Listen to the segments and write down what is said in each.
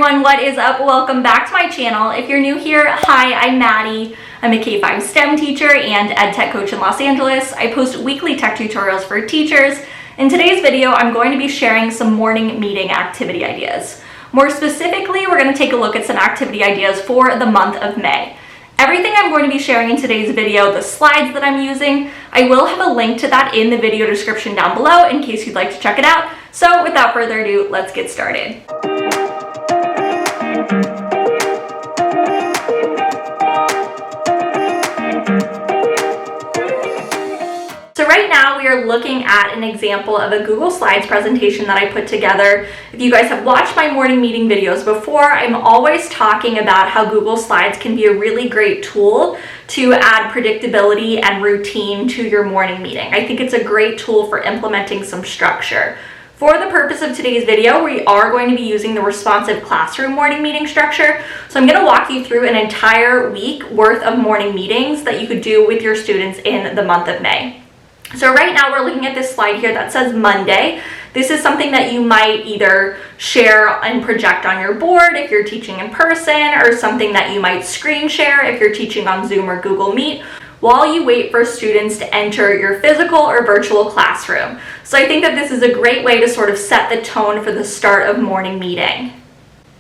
everyone, what is up? Welcome back to my channel. If you're new here, hi, I'm Maddie. I'm a K-5 STEM teacher and ed tech coach in Los Angeles. I post weekly tech tutorials for teachers. In today's video, I'm going to be sharing some morning meeting activity ideas. More specifically, we're going to take a look at some activity ideas for the month of May. Everything I'm going to be sharing in today's video, the slides that I'm using, I will have a link to that in the video description down below in case you'd like to check it out. So without further ado, let's get started. So right now we are looking at an example of a Google Slides presentation that I put together. If you guys have watched my morning meeting videos before, I'm always talking about how Google Slides can be a really great tool to add predictability and routine to your morning meeting. I think it's a great tool for implementing some structure. For the purpose of today's video, we are going to be using the responsive classroom morning meeting structure. So I'm going to walk you through an entire week worth of morning meetings that you could do with your students in the month of May. So right now we're looking at this slide here that says Monday. This is something that you might either share and project on your board if you're teaching in person, or something that you might screen share if you're teaching on Zoom or Google Meet, while you wait for students to enter your physical or virtual classroom. So I think that this is a great way to sort of set the tone for the start of morning meeting.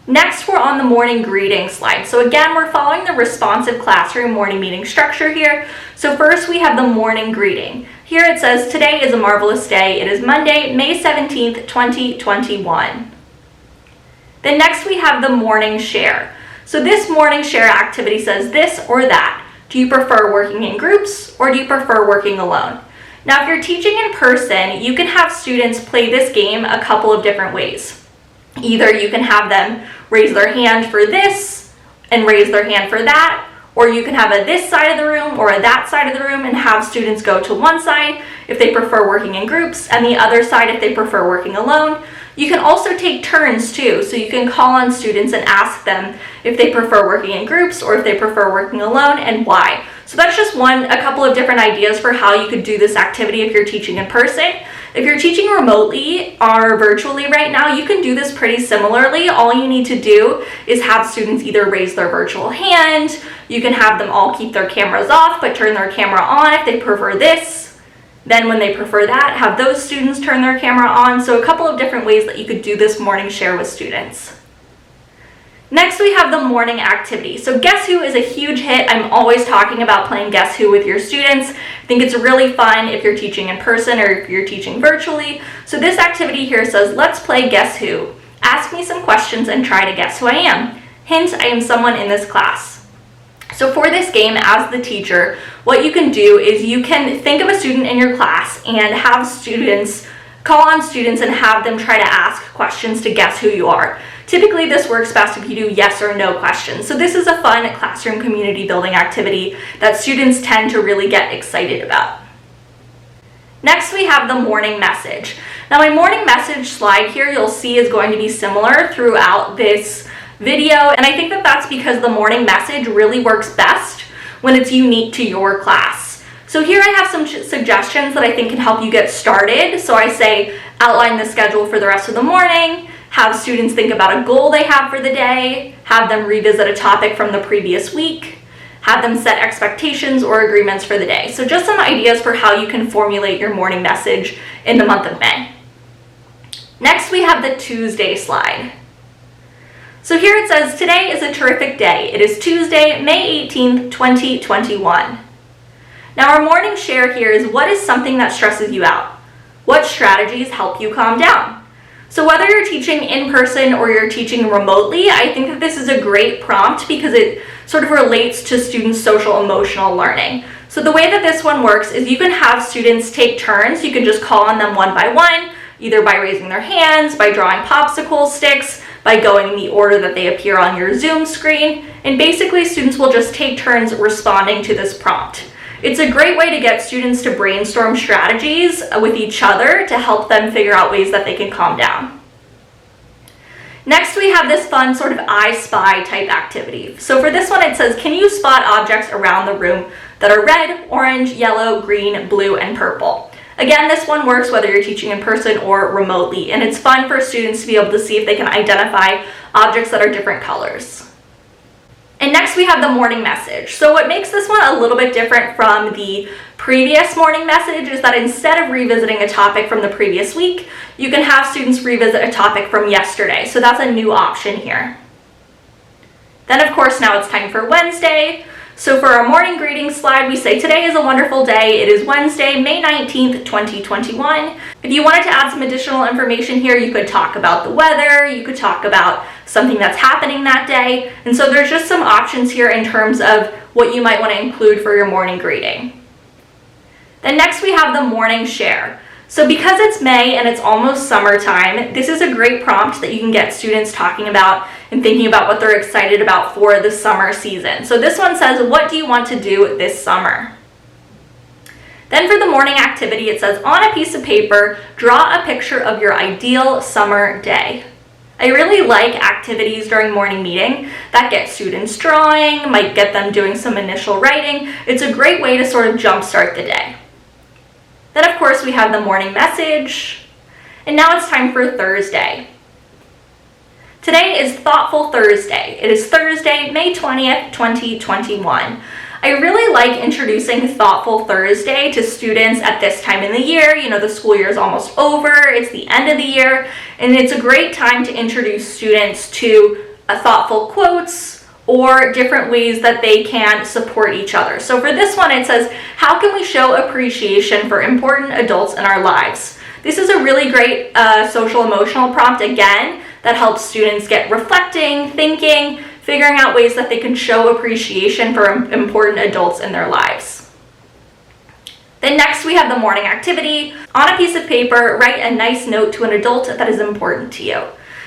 Next, we're on the morning greeting slide. So again, we're following the responsive classroom morning meeting structure here. So first we have the morning greeting. Here it says, today is a marvelous day. It is Monday, May 17th, 2021. Then next we have the morning share. So this morning share activity says this or that. Do you prefer working in groups or do you prefer working alone? Now, if you're teaching in person, you can have students play this game a couple of different ways. Either you can have them raise their hand for this and raise their hand for that, or you can have a this side of the room or a that side of the room and have students go to one side if they prefer working in groups and the other side if they prefer working alone. You can also take turns too, so you can call on students and ask them if they prefer working in groups or if they prefer working alone and why. So that's just a couple of different ideas for how you could do this activity if you're teaching in person. If you're teaching remotely or virtually right now, you can do this pretty similarly. All you need to do is have students either raise their virtual hand, you can have them all keep their cameras off but turn their camera on if they prefer this. Then when they prefer that, have those students turn their camera on. So a couple of different ways that you could do this morning share with students. Next, we have the morning activity. So Guess Who is a huge hit. I'm always talking about playing Guess Who with your students. I think it's really fun if you're teaching in person or if you're teaching virtually. So this activity here says, let's play Guess Who. Ask me some questions and try to guess who I am. Hint, I am someone in this class. So for this game, as the teacher, what you can do is you can think of a student in your class and have students call on students and have them try to ask questions to guess who you are. Typically, this works best if you do yes or no questions. So this is a fun classroom community building activity that students tend to really get excited about. Next, we have the morning message. Now, my morning message slide here, you'll see, is going to be similar throughout this video, and I think that that's because the morning message really works best when it's unique to your class. So here I have some suggestions that I think can help you get started. So I say, outline the schedule for the rest of the morning, have students think about a goal they have for the day, have them revisit a topic from the previous week, have them set expectations or agreements for the day. So just some ideas for how you can formulate your morning message in the month of May. Next, we have the Tuesday slide. So here it says, today is a terrific day. It is Tuesday, May 18th, 2021. Now our morning share here is, what is something that stresses you out? What strategies help you calm down? So whether you're teaching in person or you're teaching remotely, I think that this is a great prompt because it sort of relates to students' social emotional learning. So the way that this one works is you can have students take turns. You can just call on them one by one, either by raising their hands, by drawing popsicle sticks, by going in the order that they appear on your Zoom screen. And basically students will just take turns responding to this prompt. It's a great way to get students to brainstorm strategies with each other to help them figure out ways that they can calm down. Next, we have this fun sort of I Spy type activity. So for this one, it says, can you spot objects around the room that are red, orange, yellow, green, blue, and purple? Again, this one works whether you're teaching in person or remotely, and it's fun for students to be able to see if they can identify objects that are different colors. And next we have the morning message. So what makes this one a little bit different from the previous morning message is that instead of revisiting a topic from the previous week, you can have students revisit a topic from yesterday. So that's a new option here. Then of course now it's time for Wednesday. So for our morning greeting slide, we say today is a wonderful day. It is Wednesday, May 19th, 2021. If you wanted to add some additional information here, you could talk about the weather, you could talk about something that's happening that day. And so there's just some options here in terms of what you might want to include for your morning greeting. Then next we have the morning share. So because it's May and it's almost summertime, this is a great prompt that you can get students talking about and thinking about what they're excited about for the summer season. So this one says, what do you want to do this summer? Then for the morning activity, it says, on a piece of paper, draw a picture of your ideal summer day. I really like activities during morning meeting that get students drawing, might get them doing some initial writing. It's a great way to sort of jumpstart the day. Then of course we have the morning message, and now it's time for Thursday. Today is Thoughtful Thursday. It is Thursday, May 20th, 2021. I really like introducing Thoughtful Thursday to students at this time in the year. You know, the school year is almost over, it's the end of the year, and it's a great time to introduce students to thoughtful quotes or different ways that they can support each other. So for this one, it says, how can we show appreciation for important adults in our lives? This is a really great social emotional prompt, again, that helps students get reflecting, thinking, figuring out ways that they can show appreciation for important adults in their lives. Then next we have the morning activity. On a piece of paper, write a nice note to an adult that is important to you.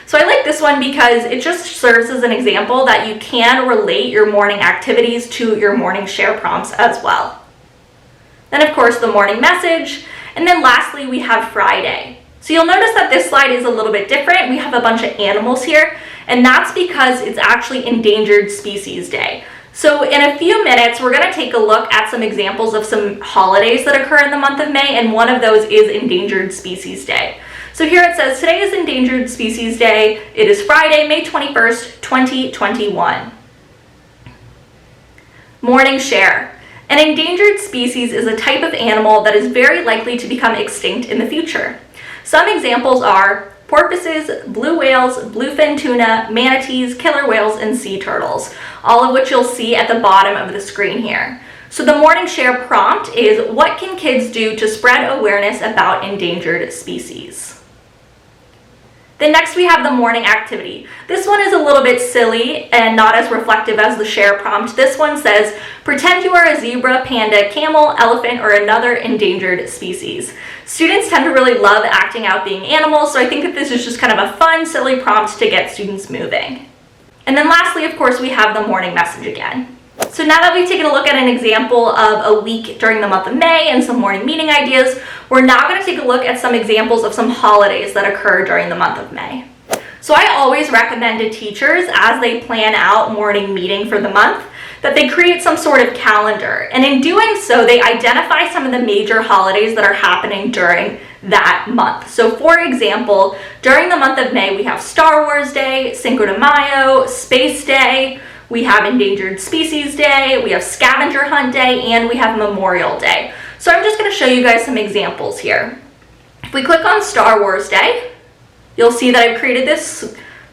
So I like this one because it just serves as an example that you can relate your morning activities to your morning share prompts as well. Then of course the morning message, and then lastly we have Friday. So you'll notice that this slide is a little bit different. We have a bunch of animals here, and that's because it's actually Endangered Species Day. So in a few minutes, we're going to take a look at some examples of some holidays that occur in the month of May, and one of those is Endangered Species Day. So here it says, today is Endangered Species Day. It is Friday, May 21st, 2021. Morning share. An endangered species is a type of animal that is very likely to become extinct in the future. Some examples are porpoises, blue whales, bluefin tuna, manatees, killer whales, and sea turtles, all of which you'll see at the bottom of the screen here. So the morning share prompt is, what can kids do to spread awareness about endangered species? Then next we have the morning activity. This one is a little bit silly and not as reflective as the share prompt. This one says, pretend you are a zebra, panda, camel, elephant, or another endangered species. Students tend to really love acting out being animals, so I think that this is just kind of a fun, silly prompt to get students moving. And then lastly, of course, we have the morning message again. So now that we've taken a look at an example of a week during the month of May and some morning meeting ideas, we're now going to take a look at some examples of some holidays that occur during the month of May. So I always recommend to teachers, as they plan out morning meeting for the month, that they create some sort of calendar. And in doing so, they identify some of the major holidays that are happening during that month. So for example, during the month of May, we have Star Wars Day, Cinco de Mayo, Space Day, we have Endangered Species Day, we have Scavenger Hunt Day, and we have Memorial Day. So I'm just going to show you guys some examples here. If we click on Star Wars Day, you'll see that I've created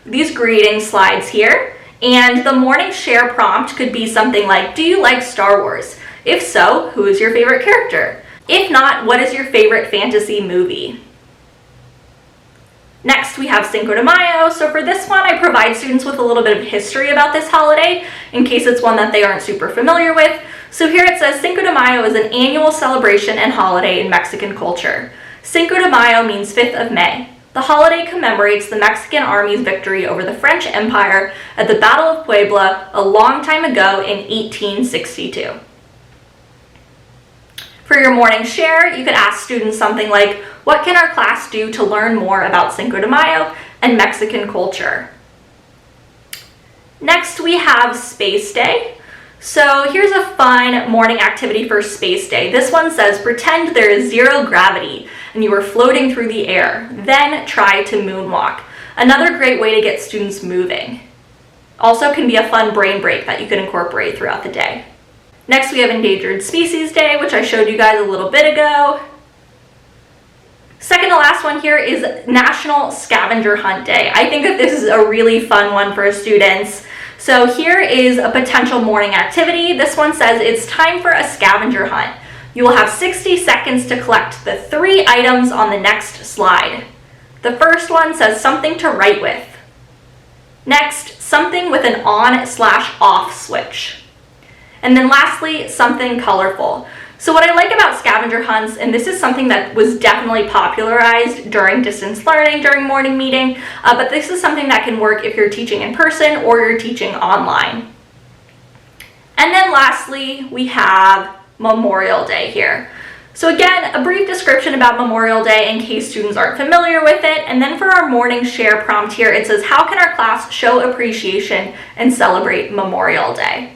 these greeting slides here, and the morning share prompt could be something like, do you like Star Wars? If so, who is your favorite character? If not, what is your favorite fantasy movie? Next, we have Cinco de Mayo. So for this one, I provide students with a little bit of history about this holiday in case it's one that they aren't super familiar with. So here it says, Cinco de Mayo is an annual celebration and holiday in Mexican culture. Cinco de Mayo means 5th of May. The holiday commemorates the Mexican Army's victory over the French Empire at the Battle of Puebla a long time ago in 1862. For your morning share, you could ask students something like, what can our class do to learn more about Cinco de Mayo and Mexican culture? Next, we have Space Day. So here's a fun morning activity for Space Day. This one says, pretend there is zero gravity and you are floating through the air. Then try to moonwalk. Another great way to get students moving. Also can be a fun brain break that you can incorporate throughout the day. Next, we have Endangered Species Day, which I showed you guys a little bit ago. Second to last one here is National Scavenger Hunt Day. I think that this is a really fun one for students. So here is a potential morning activity. This one says it's time for a scavenger hunt. You will have 60 seconds to collect the 3 items on the next slide. The first one says something to write with. Next, something with an on/off switch. And then lastly, something colorful. So what I like about scavenger hunts, and this is something that was definitely popularized during distance learning, during morning meeting, but this is something that can work if you're teaching in person or you're teaching online. And then lastly, we have Memorial Day here. So again, a brief description about Memorial Day in case students aren't familiar with it. And then for our morning share prompt here, it says, how can our class show appreciation and celebrate Memorial Day?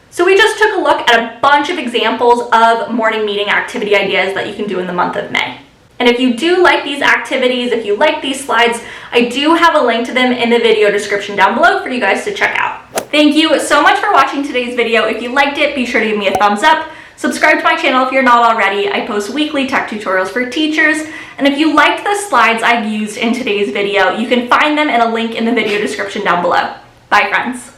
So we just took a look at a bunch of examples of morning meeting activity ideas that you can do in the month of May. And if you do like these activities, if you like these slides, I do have a link to them in the video description down below for you guys to check out. Thank you so much for watching today's video. If you liked it, be sure to give me a thumbs up. Subscribe to my channel if you're not already. I post weekly tech tutorials for teachers. And if you liked the slides I used in today's video, you can find them in a link in the video description down below. Bye, friends.